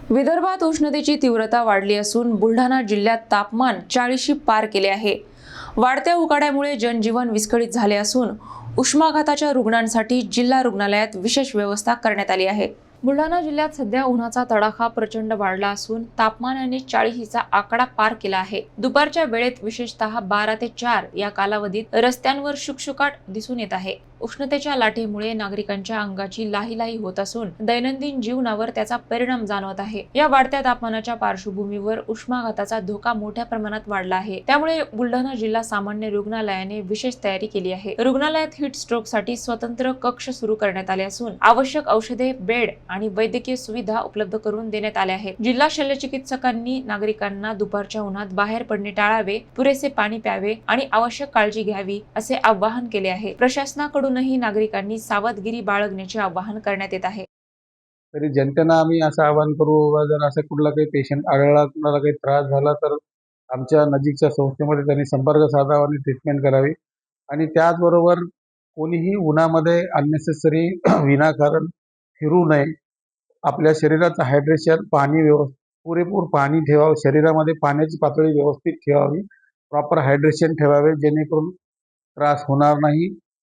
विदर्भात उष्णतेची तीव्रता वाढली असून बुलढाणा जिल्ह्यात तापमान 40शी पार केले आहे। वाढत्या उकाड्यामुळे जनजीवन विस्कळीत झाले असून उष्माघाताच्या रुग्णांसाठी जिल्हा रुग्णालयात विशेष व्यवस्था करण्यात आली आहे। बुलढाणा जिल्ह्यात सध्या उन्हाचा तडाखा प्रचंड वाढला असून तापमानाने 40चा आकडा पार केला आहे। दुपारच्या वेळेत विशेषतः 12 ते 4 या कालावधीत रस्त्यांवर शुकशुकाट दिसून येत आहे। उष्णतेच्या लाटेमुळे नागरिकांच्या अंगाची लाहीलाही होत असून दैनंदिन जीवनावर त्याचा परिणाम जाणवत आहे। या वाढत्या तापमानाच्या पार्श्वभूमीवर उष्माघाताचा धोका मोठ्या प्रमाणात वाढला आहे। त्यामुळे बुलढाणा जिल्हा सामान्य रुग्णालयाने विशेष तयारी केली आहे। रुग्णालयात हीट स्ट्रोक साठी स्वतंत्र कक्ष सुरू करण्यात आले असून आवश्यक औषधे, बेड आणि वैद्यकीय सुविधा उपलब्ध करून देण्यात आल्या आहेत। जिल्हा शल्यचिकित्सकांनी नागरिकांना दुपारच्या उन्हात बाहेर पडणे टाळावे, पुरेसे पाणी प्यावे आणि आवश्यक काळजी घ्यावी असे आवाहन केले आहे। प्रशासनाकडूनही नागरिकांनी सावधगिरी बाळगण्याचे आवाहन करण्यात येत आहे। तरी जनतेला आम्ही असं आवाहन करू, जर असं कुठला काही पेशंट आढळला, कुणाला काही त्रास झाला तर आमच्या नजीकच्या संस्थेमध्ये त्यांनी संपर्क साधावा आणि ट्रीटमेंट करावी। आणि त्याचबरोबर कोणीही उन्हामध्ये अननेसेसरी विनाकारण फिरू नये। आपल्या शरीराचं हायड्रेशन, पुरेपूर पाणी ठेवावं, शरीरामध्ये पाण्याची पातळी व्यवस्थित ठेवावी, प्रॉपर हायड्रेशन ठेवावे, जेणेकरून त्रास होणार नाही।